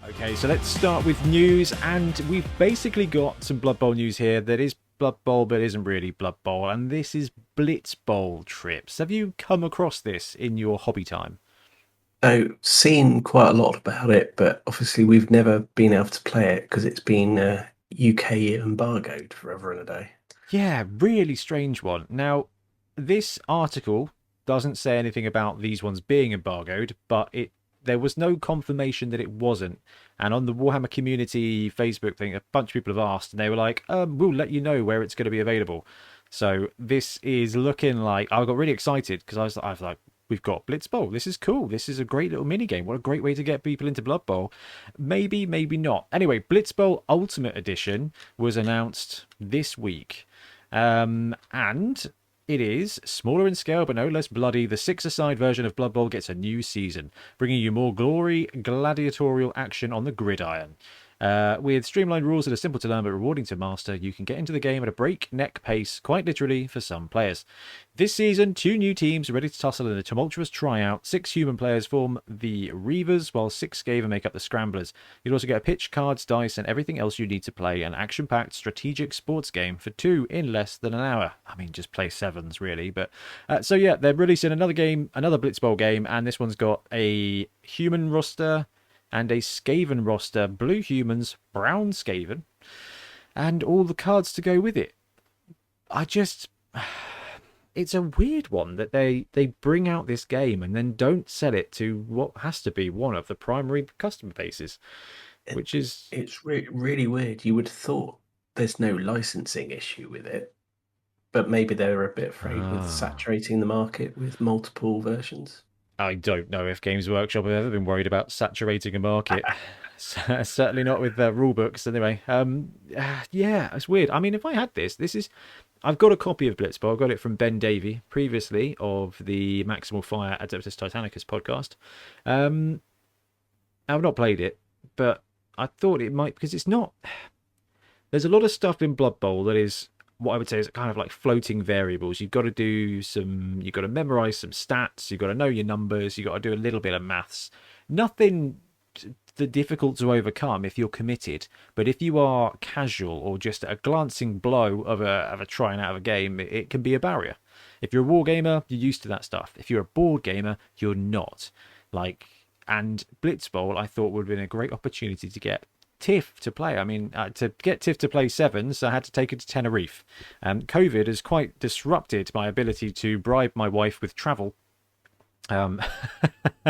Okay, so let's start with news, and we've basically got some Blood Bowl news here that is Blood Bowl but isn't really Blood Bowl, and this is Blitzball trips. Have you come across this in your hobby time? So, seen quite a lot about it, but obviously we've never been able to play it because it's been UK embargoed forever and a day. Yeah, really strange one. Now, this article doesn't say anything about these ones being embargoed, but there was no confirmation that it wasn't. And on the Warhammer community Facebook thing, a bunch of people have asked, and they were like, "We'll let you know where it's going to be available." So this is looking like I got really excited because I was like, "We've got Blitzball. This is cool. This is a great little mini game. What a great way to get people into Blood Bowl." Maybe, maybe not. Anyway, Blitzball Ultimate Edition was announced this week. And it is smaller in scale but no less bloody. The six-a-side version of Blood Bowl gets a new season, bringing you more glory, gladiatorial action on the gridiron. With streamlined rules that are simple to learn but rewarding to master, you can get into the game at a breakneck pace, quite literally, for some players. This season, 2 new teams are ready to tussle in a tumultuous tryout. 6 human players form the Reavers, while 6 Skaven make up the Scramblers. You'll also get a pitch, cards, dice, and everything else you need to play an action-packed strategic sports game for 2 in less than an hour. I mean, just play 7s, really. But so yeah, they're releasing another game, another Blitzball game, and this one's got a human roster and a Skaven roster, blue humans, brown Skaven, and all the cards to go with it. I just, it's a weird one that they bring out this game and then don't sell it to what has to be one of the primary customer bases, It, which is it's really weird. You would have thought there's no licensing issue with it, but maybe they were a bit afraid with ah. saturating the market with multiple versions. I don't know if Games Workshop have ever been worried about saturating a market. Certainly not with rule books, anyway. Yeah, it's weird. I mean, if I had this is. I've got a copy of Blitzball. I got it from Ben Davey previously of the Maximal Fire Adeptus Titanicus podcast. Um, I've not played it, but I thought it might because it's not. There's a lot of stuff in Blood Bowl that is what I would say is kind of like floating variables. You've got to do some, you've got to memorize some stats, you've got to know your numbers, you've got to do a little bit of maths. Nothing difficult to overcome if you're committed. But if you are casual or just a glancing blow of a trying out of a game, it can be a barrier. If you're a war gamer, you're used to that stuff. If you're a board gamer, you're not. Like, and Blitzball, I thought would have been a great opportunity to get Tiff to play. I mean, to get Tiff to play 7s, I had to take her to Tenerife. COVID has quite disrupted my ability to bribe my wife with travel um,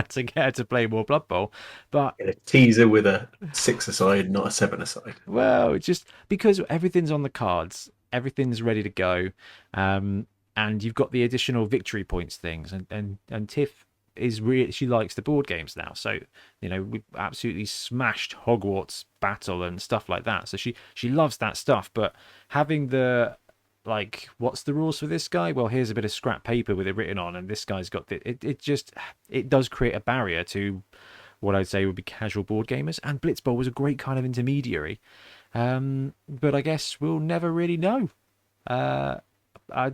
to get her to play more Blood Bowl. But, In a teaser with a 6-a-side, not a 7-a-side. well, it's just because everything's on the cards, everything's ready to go. And you've got the additional victory points things. And Tiff is really, she likes the board games now. So, you know, we absolutely smashed Hogwarts Battle and stuff like that. So she loves that stuff. But having the, like, what's the rules for this guy? Well, here's a bit of scrap paper with it written on, and this guy's got it just, it does create a barrier to what I'd say would be casual board gamers. And Blitzball was a great kind of intermediary. But I guess we'll never really know. Uh,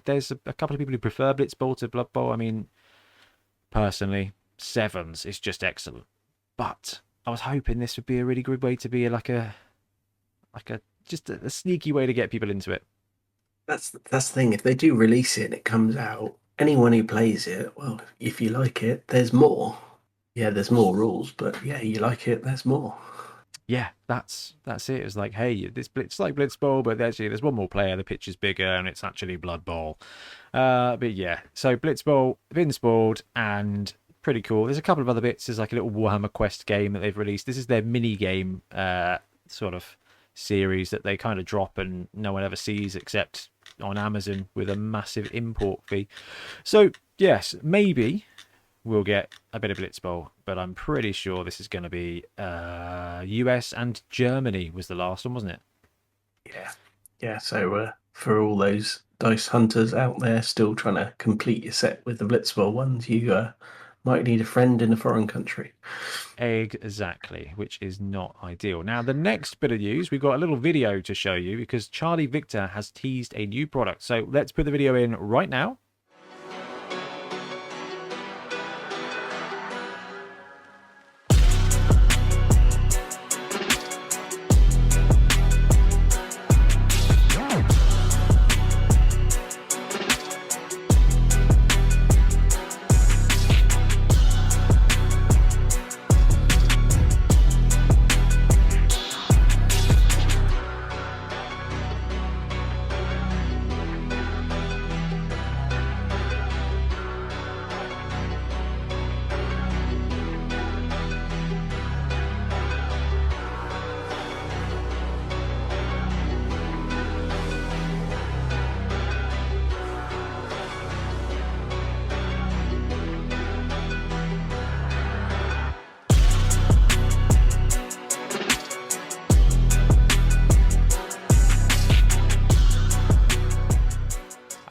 there's a couple of people who prefer Blitzball to Blood Bowl. I mean, personally, 7s is just excellent. But I was hoping this would be a really good way to be like a just a sneaky way to get people into it. That's the thing. If they do release it and it comes out, anyone who plays it, well, if you like it, there's more. Yeah, there's more rules, but yeah, you like it, there's more. Yeah, that's it. It's like, hey, it's like Blitzball, but actually there's one more player. The pitch is bigger, and it's actually Blood Bowl. But yeah, so Blitzball been spoiled and pretty cool. There's a couple of other bits. There's like a little Warhammer Quest game that they've released. This is their mini game sort of series that they kind of drop and no one ever sees except on Amazon with a massive import fee. So yes, maybe we'll get a bit of Blitzball, but I'm pretty sure this is going to be US and Germany was the last one, wasn't it? Yeah, yeah. So for all those dice hunters out there still trying to complete your set with the Blitzball ones, you might need a friend in a foreign country. Exactly, which is not ideal. Now, the next bit of news, we've got a little video to show you because Charlie Victor has teased a new product. So let's put the video in right now.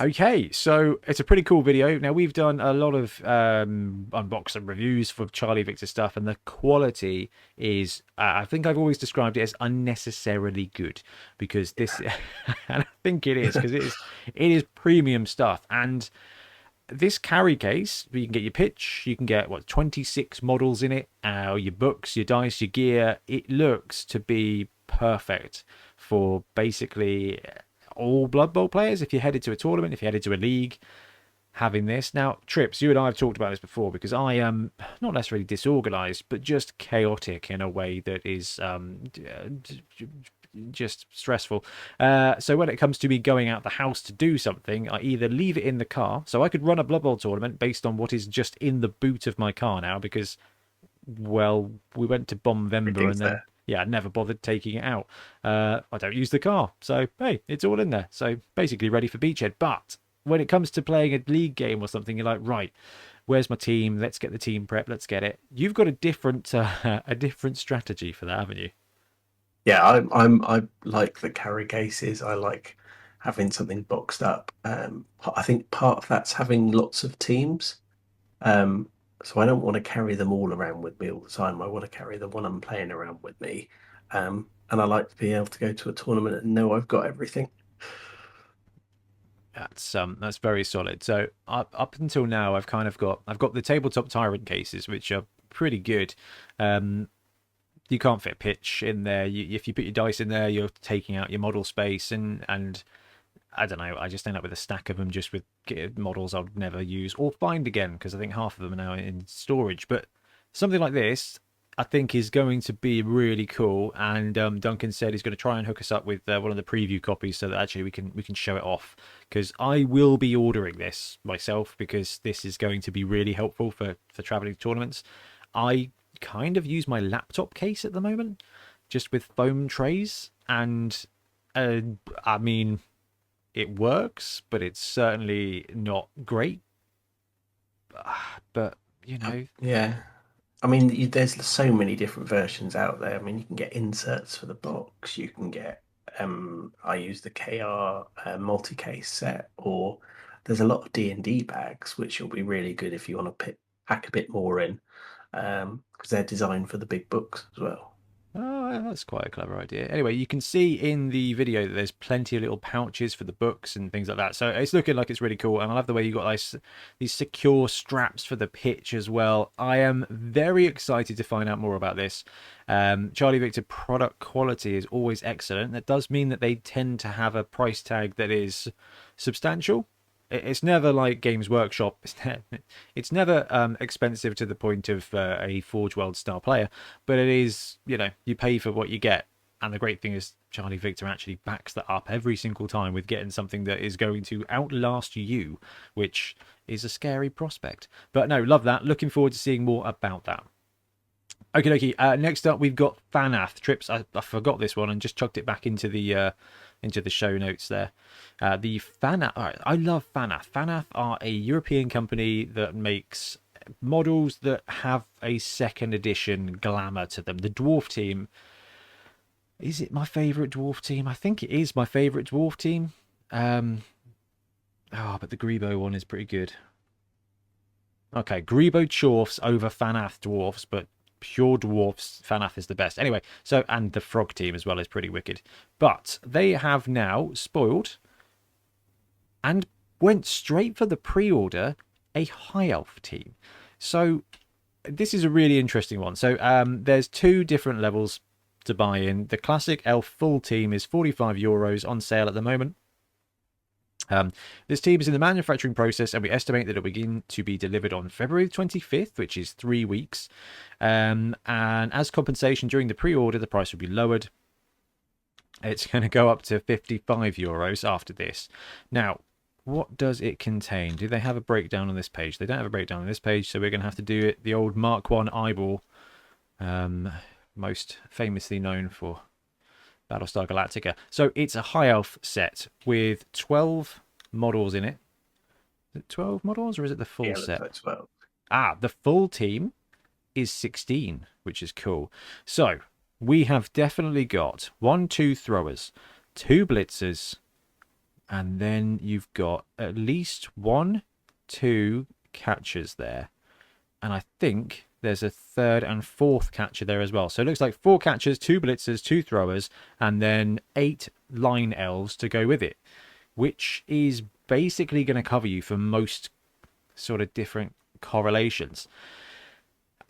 Okay, so it's a pretty cool video. Now, we've done a lot of unboxing reviews for Charlie Victor stuff, and the quality is, I think I've always described it as unnecessarily good, because this, and I think it is, because it is premium stuff. And this carry case, you can get your pitch, you can get, what, 26 models in it, your books, your dice, your gear. It looks to be perfect for basically all Blood Bowl players. If you're headed to a tournament, if you're headed to a league, having this. Now, Trips, you and I have talked about this before, because I am not necessarily disorganized, but just chaotic in a way that is just stressful. So when it comes to me going out the house to do something, I either leave it in the car. So I could run a Blood Bowl tournament based on what is just in the boot of my car now, because, well, we went to Bombember and then There. yeah, I never bothered taking it out. I don't use the car, so hey, it's all in there. So basically ready for beachhead. But when it comes to playing a league game or something, you're like, right, where's my team? Let's get the team prep. Let's get it. You've got a different a different strategy for that, haven't you? Yeah, I like the carry cases. I like having something boxed up. I think part of that's having lots of teams. Um, so I don't want to carry them all around with me all the time. I want to carry the one I'm playing around with me. And I like to be able to go to a tournament and know I've got everything. That's very solid. So up until now, I've got the tabletop tyrant cases, which are pretty good. You can't fit pitch in there. If you put your dice in there, you're taking out your model space, and I don't know. I just end up with a stack of them, just with models I would never use or find again, because I think half of them are now in storage. But something like this, I think, is going to be really cool. And Duncan said he's going to try and hook us up with one of the preview copies, so that actually we can show it off. Because I will be ordering this myself, because this is going to be really helpful for traveling to tournaments. I kind of use my laptop case at the moment, just with foam trays, and I mean, it works, but it's certainly not great. But you know, Yeah. I mean, there's so many different versions out there. I mean, you can get inserts for the box. You can get, I use the KR multi-case set, or there's a lot of D&D bags, which will be really good if you want to pack a bit more in, because they're designed for the big books as well. oh, that's quite a clever idea. Anyway, you can see in the video that there's plenty of little pouches for the books and things like that. So it's looking like it's really cool. And I love the way you got these secure straps for the pitch as well. I am very excited to find out more about this. Charlie Victor product quality is always excellent. That does mean that they tend to have a price tag that is substantial. It's never like Games Workshop. It's never expensive to the point of a Forge World style player, but it is, you pay for what you get. And the great thing is Charlie Victor actually backs that up every single time with getting something that is going to outlast you, which is a scary prospect. But no, love that. Looking forward to seeing more about that. Okie dokie. Next up, we've got Fanath. Trips. I forgot this one and just chucked it back into the show notes there. The Fanath. All right, I love Fanath. Fanath are a European company that makes models that have a second edition glamour to them. The dwarf team. Is it my favourite dwarf team? I think it is my favourite dwarf team. But the Grebo one is pretty good. Okay, Grebo Chorfs over Fanath Dwarfs, but pure dwarfs, Fanath is the best. Anyway, so, and the frog team as well is pretty wicked. But they have now spoiled and went straight for the pre-order a high elf team. So this is a really interesting one. So there's two different levels to buy in. The classic elf full team is €45 on sale at the moment. This team is in the manufacturing process, and we estimate that it will begin to be delivered on February 25th, which is 3 weeks. And as compensation during the pre-order, the price will be lowered. It's going to go up to €55 after this. Now, what does it contain? Do they have a breakdown on this page? They don't have a breakdown on this page, so we're going to have to do it the old Mark 1 eyeball, most famously known for Battlestar Galactica. So it's a high elf set with 12 models in it. Is it 12 models or is it the full set? Like 12. The full team is 16, which is cool. So we have definitely got 1, 2 throwers, 2 blitzers, And then you've got at least one, two catchers there. And I think there's a third and fourth catcher there as well. So it looks like four catchers, two blitzers, two throwers, and then 8 line elves to go with it, which is basically going to cover you for most sort of different correlations.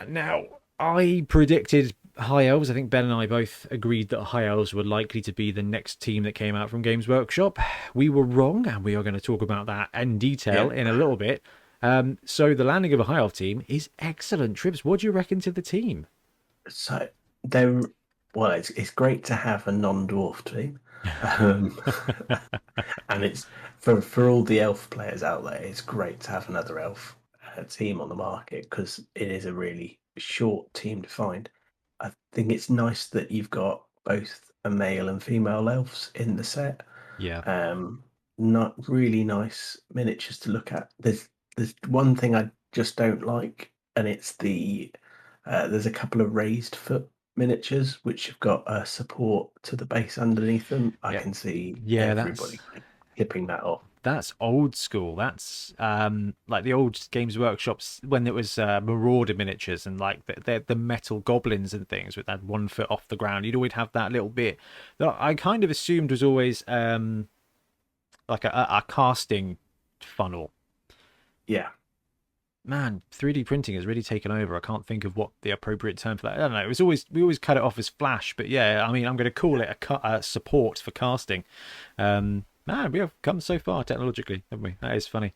Now, I predicted High Elves. I think Ben and I both agreed that High Elves were likely to be the next team that came out from Games Workshop. We were wrong, and we are going to talk about that in detail Yeah. in a little bit. So the landing of a High Elf team is excellent. Trips, what do you reckon to the team? So they're well, it's great to have a non-dwarf team, um, and it's for all the elf players out there. It's great to have another elf team on the market because it is a really short team to find. I think it's nice that you've got both a male and female elves in the set. Yeah, Um, Not really nice miniatures to look at. There's one thing I just don't like, and it's there's a couple of raised foot miniatures which have got a support to the base underneath them. I yeah, can see yeah. everybody clipping that off. That's old school. That's like the old Games Workshops when it was Marauder miniatures and like the metal goblins and things with that 1 foot off the ground. You'd always have that little bit that I kind of assumed was always like a casting funnel. Yeah, Man, 3D printing has really taken over. I can't think of what the appropriate term for that. I don't know. It was always we always cut it off as flash, but yeah, I mean, I'm going to call it a support for casting. Man, we have come so far technologically, haven't we? That is funny.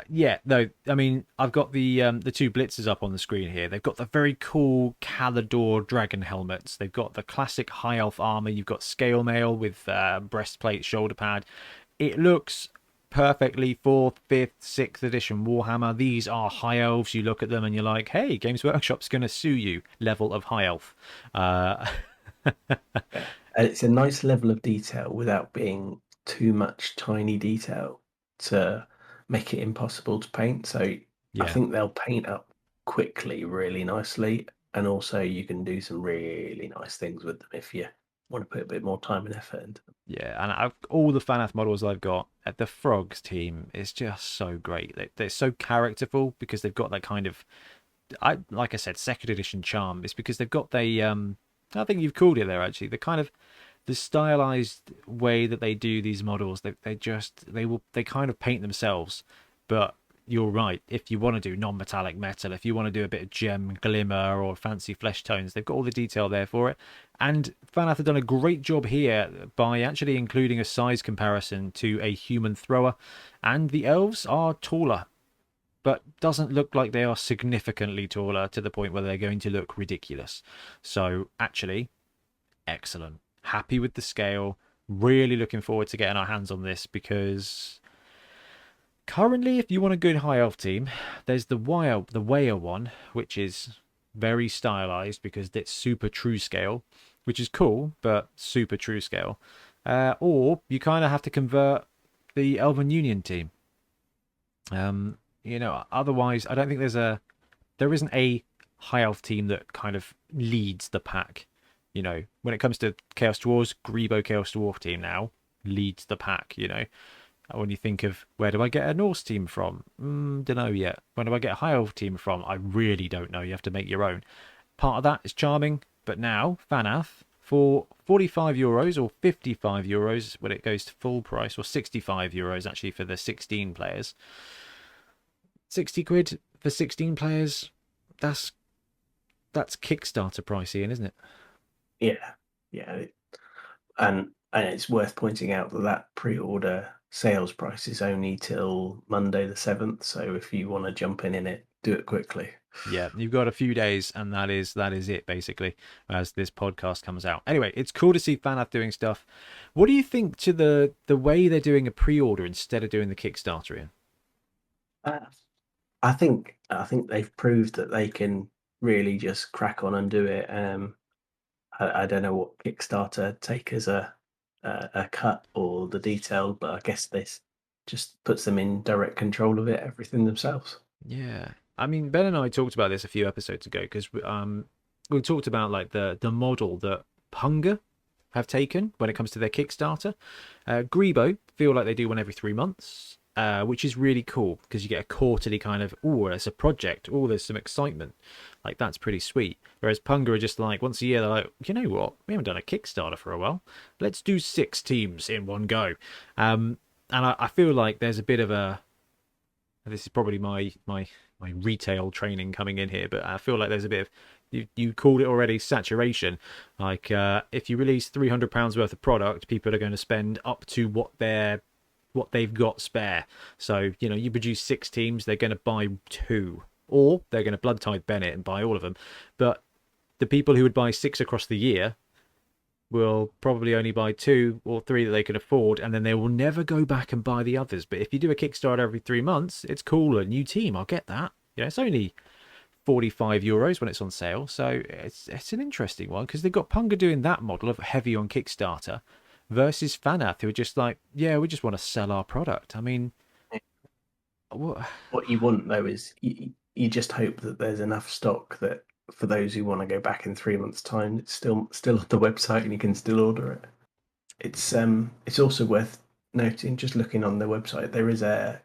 Yeah, no, I mean, I've got the two blitzers up on the screen here. They've got the very cool Calador dragon helmets. They've got the classic high elf armor. You've got scale mail with breastplate, shoulder pad. It looks perfectly 4th, 5th, 6th edition Warhammer. These are high elves. You look at them and you're like, hey, Games Workshop's going to sue you. Level of high elf. Uh, yeah. And it's a nice level of detail without being too much tiny detail to make it impossible to paint. So I yeah. think they'll paint up quickly, really nicely, and also you can do some really nice things with them if you want to put a bit more time and effort into them. Yeah, and all the Fanath models I've got at the Frogs team is just so great. They're so characterful because they've got that kind of, like I said, second edition charm. It's because they've got I think you've called it there actually. The kind of the stylized way that they do these models. They kind of paint themselves, but you're right. If you want to do non-metallic metal, if you want to do a bit of gem glimmer or fancy flesh tones, they've got all the detail there for it. And Fanath have done a great job here by actually including a size comparison to a human thrower, and the elves are taller, but doesn't look like they are significantly taller to the point where they're going to look ridiculous. So actually, excellent. Happy with the scale. Really looking forward to getting our hands on this because currently, if you want a good high elf team, there's the Wire one, which is very stylized because it's super true scale, which is cool, but super true scale. Or you kind of have to convert the Elven Union team. Otherwise, I don't think there isn't a high elf team that kind of leads the pack. When it comes to Chaos Dwarves, Grebo Chaos Dwarf team now leads the pack. When you think of where do I get a Norse team from? Don't know yet. When do I get a High Elf team from? I really don't know. You have to make your own. Part of that is charming, but now Fanath for €45 or €55 when it goes to full price, or €65 actually for the 16 players. 60 quid for 16 players. That's Kickstarter price, Ian, isn't it? Yeah, yeah, and it's worth pointing out that that pre-order sales price is only till Monday the 7th. So if you want to jump in it, do it quickly. Yeah, you've got a few days, and that is it basically. As this podcast comes out, anyway, it's cool to see Fanath doing stuff. What do you think to the way they're doing a pre-order instead of doing the Kickstarter? In Uh, I think they've proved that they can really just crack on and do it. I don't know what Kickstarter take as a cut or the detail, but I guess this just puts them in direct control of it, everything themselves. Yeah, I mean, Ben and I talked about this a few episodes ago because we talked about like the model that Hunger. have taken when it comes to their Kickstarter. Grebo feel like they do one every 3 months, which is really cool because you get a quarterly kind of, oh, it's a project, oh, there's some excitement. Like, that's pretty sweet. Whereas Punga are just like, once a year, they're like, you know what? We haven't done a Kickstarter for a while. Let's do 6 teams in one go. And I feel like there's a bit of a, this is probably my retail training coming in here, but I feel like there's a bit of, you called it already, saturation. Like, if you release £300 worth of product, people are going to spend up to what they've got spare. So, you know, you produce 6 teams, they're going to buy 2, or they're going to blood tithe Bennett and buy all of them. But the people who would buy 6 across the year will probably only buy 2 or 3 that they can afford, and then they will never go back and buy the others. But if you do a Kickstarter every 3 months, it's cool. A new team, I'll get that. You know, it's only €45 when it's on sale, so it's an interesting one because they've got Punga doing that model of heavy on Kickstarter versus Fanath, who are just like, yeah, we just want to sell our product. I mean, what? What you want though is you just hope that there's enough stock that for those who want to go back in 3 months' time, it's still on the website and you can still order it. It's also worth noting, just looking on their website, there is a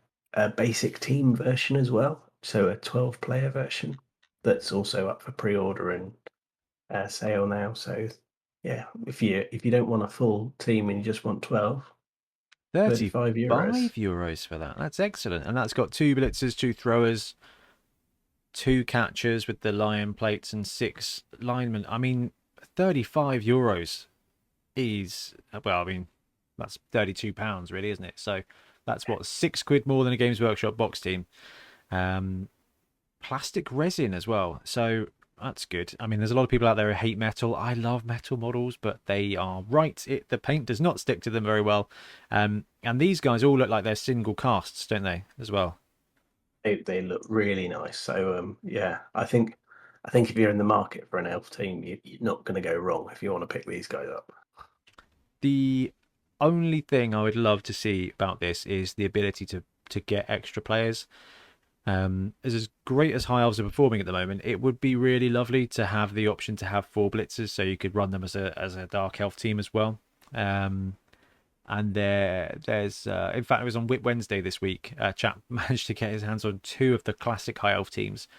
basic team version as well, so a 12-player version that's also up for pre-order and sale now. So yeah, if you don't want a full team and you just want 12, €35. €35 for that. That's excellent. And that's got 2 blitzers, 2 throwers, 2 catchers with the lion plates, and 6 linemen. I mean, €35 is, well, I mean, that's £32 really, isn't it? So that's what, £6 more than a Games Workshop box team. Plastic resin as well, so that's good. I mean, there's a lot of people out there who hate metal. I love metal models, but they are right. The paint does not stick to them very well. And these guys all look like they're single casts, don't they, as well? They look really nice. So yeah, I think if you're in the market for an elf team, you're not going to go wrong if you want to pick these guys up. The only thing I would love to see about this is the ability to get extra players. As great as High Elves are performing at the moment, it would be really lovely to have the option to have 4 blitzers, so you could run them as a Dark Elf team as well. And there's in fact, it was on Whip Wednesday this week. Chap managed to get his hands on 2 of the classic High Elf teams,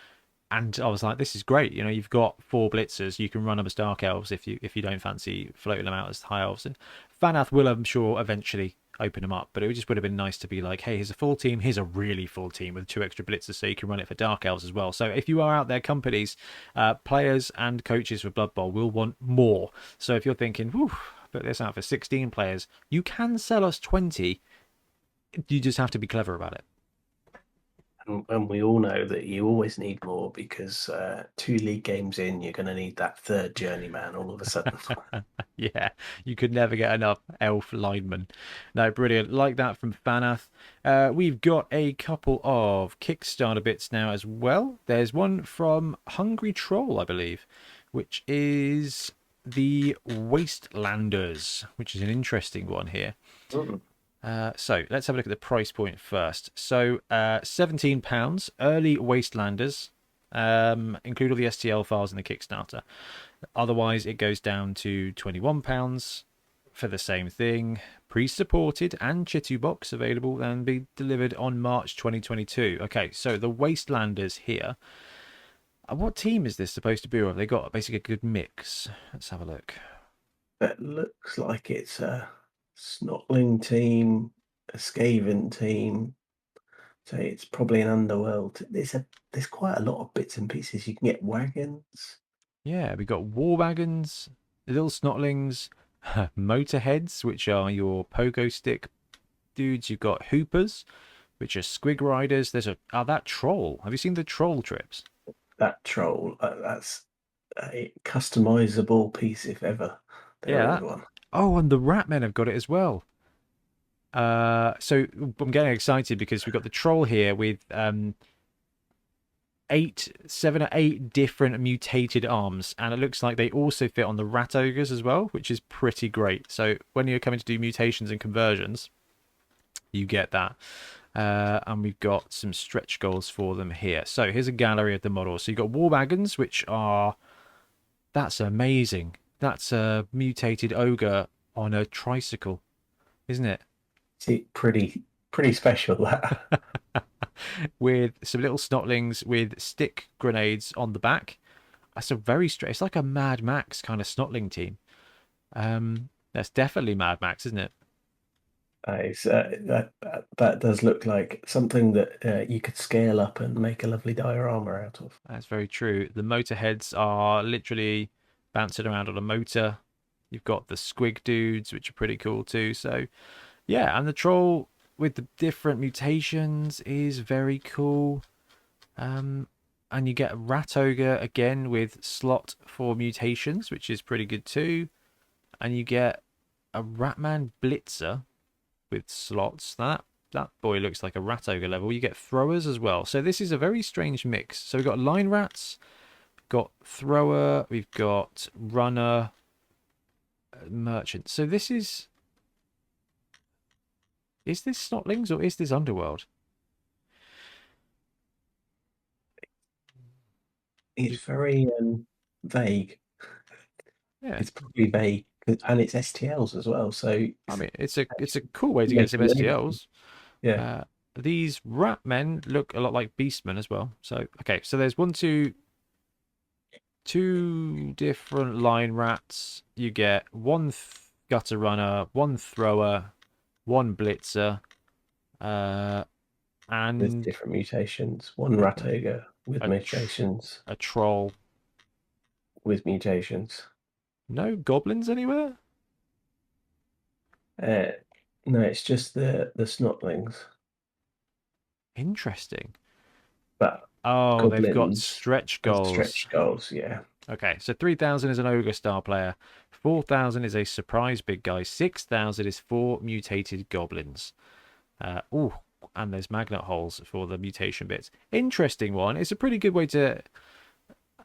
and I was like, this is great. You know, you've got 4 blitzers, you can run them as Dark Elves if you don't fancy floating them out as High Elves. And Fanath will, I'm sure, eventually open them up, but it just would have been nice to be like, hey, here's a full team, here's a really full team with 2 extra blitzers, so you can run it for Dark Elves as well. So if you are out there, companies, players and coaches for Blood Bowl will want more. So if you're thinking, whew, put this out for 16 players, you can sell us 20. You just have to be clever about it. And we all know that you always need more because 2 league games in, you're going to need that third journeyman all of a sudden. Yeah, you could never get enough elf linemen. No, brilliant. Like that from Fanath. We've got a couple of Kickstarter bits now as well. There's one from Hungry Troll, I believe, which is the Wastelanders, which is an interesting one here. Mm. So let's have a look at the price point first. So £17, early Wastelanders, include all the STL files in the Kickstarter. Otherwise, it goes down to £21 for the same thing. Pre-supported and Chitu box available and be delivered on March 2022. Okay, so the Wastelanders here. What team is this supposed to be? Or have they got basically a good mix? Let's have a look. It looks like it's a Snotling team, a Skaven team. So it's probably an Underworld. There's quite a lot of bits and pieces. You can get wagons. Yeah, we got war wagons, little Snotlings, Motorheads, which are your pogo stick dudes. You've got Hoopers, which are Squig Riders. There's that Troll. Have you seen the Troll trips? That troll, that's a customizable piece if ever there Yeah. is one. Oh, and the Ratmen have got it as well. So I'm getting excited because we've got the Troll here with 7 or 8 different mutated arms, and it looks like they also fit on the Rat Ogres as well, which is pretty great. So when you're coming to do mutations and conversions, you get that. And we've got some stretch goals for them here. So here's a gallery of the models. So you've got war wagons, which are, that's amazing. That's a mutated ogre on a tricycle, isn't it? See, pretty special that. With some little snotlings with stick grenades on the back. That's a very straight. It's like a Mad Max kind of snotling team. That's definitely Mad Max, isn't it? That does look like something that you could scale up and make a lovely diorama out of. That's very true. The motor heads are literally bouncing around on a motor. You've got the squig dudes, which are pretty cool too. So yeah, and the troll with the different mutations is very cool. And you get a rat ogre again with slot for mutations, which is pretty good too. And you get a ratman blitzer with slots. That boy looks like a rat ogre level. You get throwers as well. So this is a very strange mix. So we've got line rats, got thrower, we've got runner, merchant. So this is this Snotlings or is this Underworld? It's very vague. Yeah. It's probably vague, and it's STLs as well. So I it's mean, it's a cool way to get some making labels. STLs. Yeah, Uh, these rat men look a lot like beastmen as well. So okay, so there's two different line rats. You get one gutter runner, one thrower, one blitzer, uh, with and different mutations. One rat ogre with a mutations. a troll. With mutations. No goblins anywhere. Uh, no, it's just the snotlings. Interesting. But Oh, they've got goblins stretch and goals. stretch goals, yeah. Okay, so 3,000 is an ogre star player, 4,000 is a surprise big guy, 6,000 is four mutated goblins. Oh, and there's magnet holes for the mutation bits. Interesting one. It's a pretty good way to.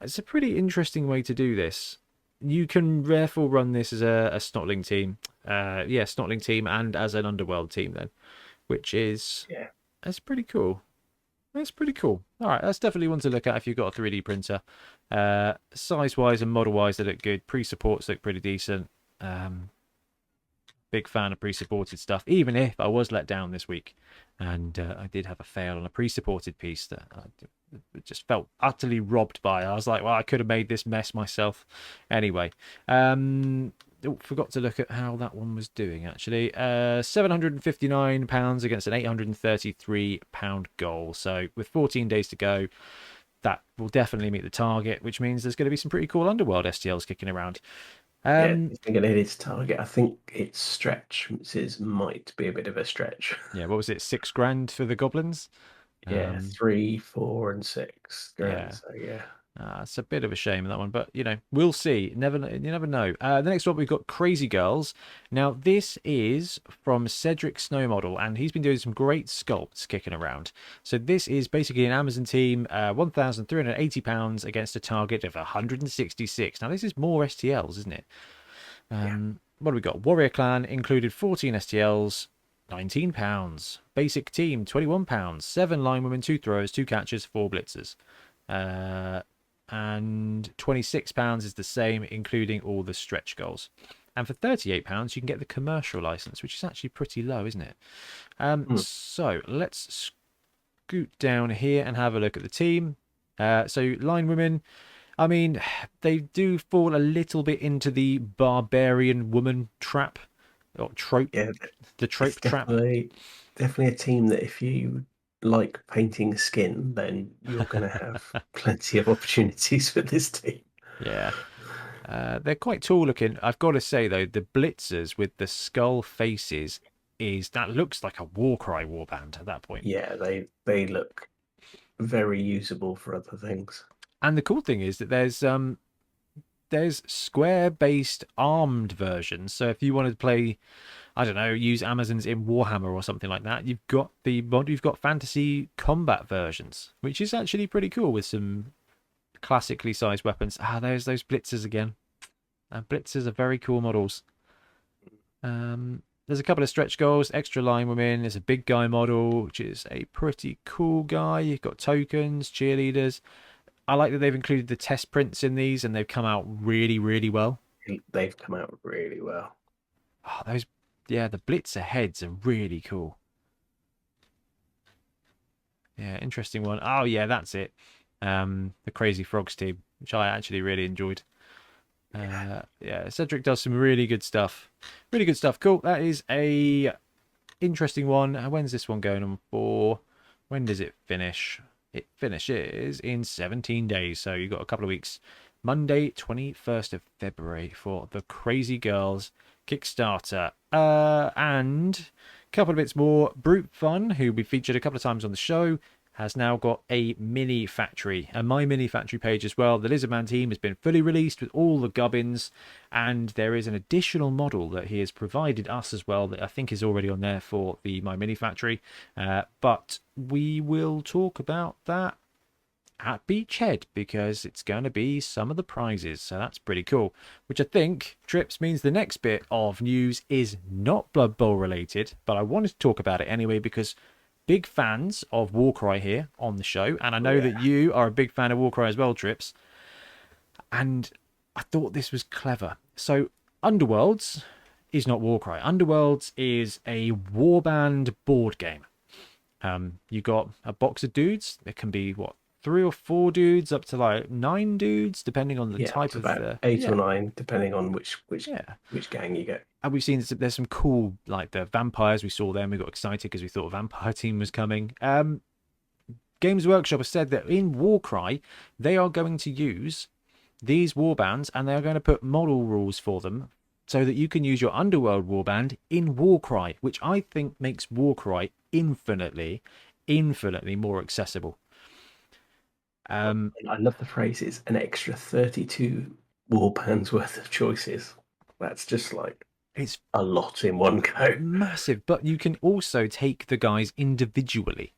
It's a pretty interesting way to do this. You can therefore run this as a Snotling team. Yeah, Snotling team and as an Underworld team then, which is Yeah. that's pretty cool. That's pretty cool. All right, that's definitely one to look at if you've got a 3D printer. Size-wise and model-wise, they look good. Pre-supports look pretty decent. Big fan of pre-supported stuff, even if I was let down this week. And I did have a fail on a pre-supported piece that I just felt utterly robbed by. I was like, well, I could have made this mess myself. Anyway, forgot to look at how that one was doing, actually. £759 against an £833 goal. So with 14 days to go, that will definitely meet the target, which means there's going to be some pretty cool Underworld STLs kicking around. Yeah, I think it is target. I think its stretches might be a bit of a stretch. Yeah, what was it? £6,000 for the goblins? Yeah, 3, 4, and 6 grand. Yeah. So yeah. It's a bit of a shame that one, but we'll see. You never know. The next one we've got Crazy Girls. Now this is from Cedric Snow Model, and he's been doing some great sculpts kicking around. So this is basically an Amazon team, £1,380 against a target of 166. Now this is more STLs, isn't it? What have we got? Warrior Clan included 14 STLs. £19. Basic team, £21. 7 line women, 2 throwers, 2 catchers, 4 blitzers. And £26 is the same, including all the stretch goals. And for £38, you can get the commercial license, which is actually pretty low, isn't it? So let's scoot down here and have a look at the team. So line women, I mean, they do fall a little bit into the barbarian woman trap or trope. Yeah, The trope trap. Definitely a team that if you like painting skin, then you're going to have plenty of opportunities with this team. Yeah. They're quite tall looking. I've got to say, though, the Blitzers with the skull faces that looks like a Warcry warband at that point. Yeah, they look very usable for other things. And the cool thing is that there's square-based armed versions. So if you wanted to play, I don't know, use Amazons in Warhammer or something like that, you've got fantasy combat versions, which is actually pretty cool with some classically sized weapons. There's those Blitzers again. Blitzers are very cool models. There's a couple of stretch goals, extra line women. There's a big guy model, which is a pretty cool guy. You've got tokens, cheerleaders. I like that they've included the test prints in these, and they've come out really, really well. they've come out really well. Oh, those, yeah, the Blitzer heads are really cool. Yeah, interesting one. Oh yeah, that's it. The Crazy Frogs team, which I actually really enjoyed. Yeah, Cedric does some really good stuff. Really good stuff. Cool. That is a interesting one. When's this one going on for? When does it finish? It finishes in 17 days, so you've got a couple of weeks. Monday, 21st of February for the Crazy Girls Kickstarter. And a couple of bits more. Brute Fun, who we featured a couple of times on the show, has now got a mini factory, and my mini factory page as well. The Lizardman team has been fully released with all the gubbins, and there is an additional model that he has provided us as well that I think is already on there for the my mini factory. But we will talk about that at Beachhead because it's going to be some of the prizes, so that's pretty cool. Which I think, Trips, means the next bit of news is not Blood Bowl related, but I wanted to talk about it anyway because big fans of Warcry here on the show, and I know that you are a big fan of Warcry as well, Trips. And I thought this was clever. So, Underworlds is not Warcry. Underworlds is a warband board game. You got a box of dudes. It can be what, 3 or 4 dudes, up to like 9 dudes, depending on the type of about 8 or 9, depending on which gang you get. And we've seen there's some cool, like the vampires. We saw them. We got excited because we thought a vampire team was coming. Games Workshop has said that in Warcry, they are going to use these warbands and they are going to put model rules for them so that you can use your Underworld warband in Warcry, which I think makes Warcry infinitely more accessible. I love the phrase, it's an extra 32 warbands worth of choices. That's just like, it's a lot in one go. Massive, but you can also take the guys individually.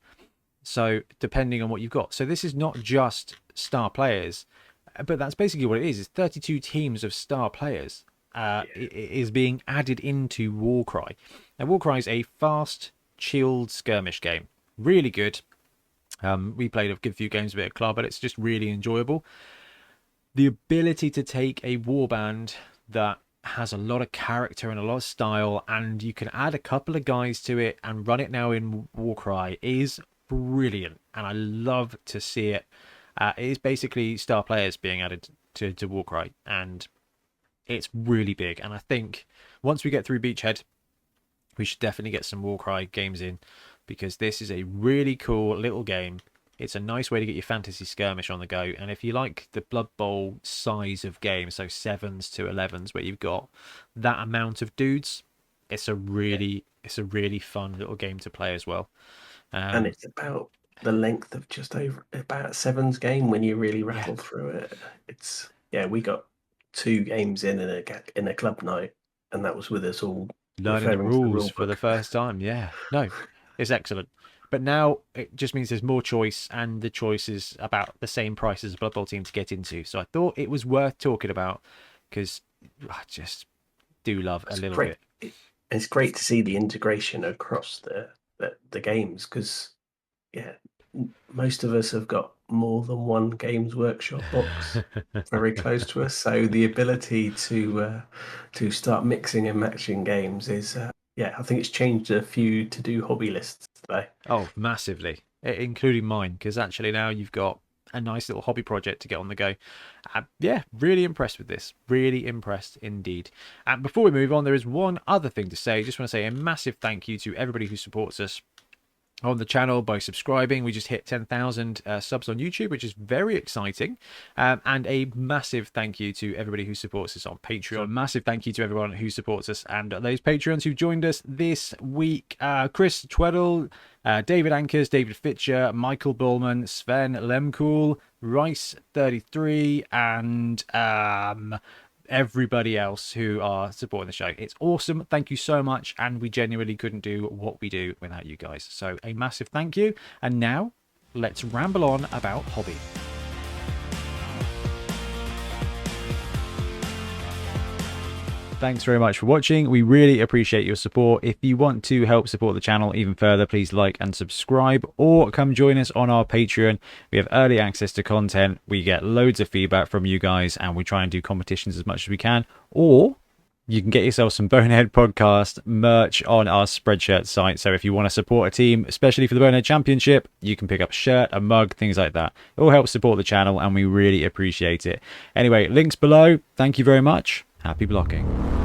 So depending on what you've got. So this is not just star players, but that's basically what it is. It's 32 teams of star players. It is being added into Warcry. Now Warcry is a fast, chilled skirmish game. Really good. We played a good few games of it at club, but it's just really enjoyable. The ability to take a warband that has a lot of character and a lot of style, and you can add a couple of guys to it and run it now in Warcry is brilliant, and I love to see it. It is basically star players being added to Warcry, and it's really big. And I think once we get through Beachhead, we should definitely get some Warcry games in, because this is a really cool little game. It's a nice way to get your fantasy skirmish on the go. And if you like the Blood Bowl size of game, so 7s to 11s, where you've got that amount of dudes, it's a really fun little game to play as well. And it's about the length of just over about 7's game when you really rattle through it. It's we got 2 games in a club night, and that was with us all learning the rules for the first time. Yeah, no, it's excellent. But now it just means there's more choice, and the choice is about the same price as a Blood Bowl team to get into. So I thought it was worth talking about because I just do love a little bit. It's great to see the integration across the games because, most of us have got more than one Games Workshop box very close to us. So the ability to start mixing and matching games is, I think it's changed a few to-do hobby lists today. Oh, massively, including mine, because actually now you've got a nice little hobby project to get on the go. Really impressed with this. Really impressed indeed. And before we move on, there is one other thing to say. Just want to say a massive thank you to everybody who supports us on the channel by subscribing. We just hit 10,000 subs on YouTube, which is very exciting. And a massive thank you to everybody who supports us on Patreon. So a massive thank you to everyone who supports us and those Patreons who joined us this week. Chris Tweddle, David Ankers, David Fitcher, Michael Bullman, Sven Lemcool, Rice33, and everybody else who are supporting the show. It's awesome. Thank you so much, and we genuinely couldn't do what we do without you guys. So a massive thank you. And now let's ramble on about hobby. Thanks very much for watching. We really appreciate your support. If you want to help support the channel even further, please like and subscribe, or come join us on our Patreon. We have early access to content. We get loads of feedback from you guys, and we try and do competitions as much as we can. Or you can get yourself some Bonehead podcast merch on our Spreadshirt site. So if you want to support a team, especially for the Bonehead Championship, you can pick up a shirt, a mug, things like that. It all helps support the channel, and we really appreciate it. Anyway, links below. Thank you very much. Happy blocking.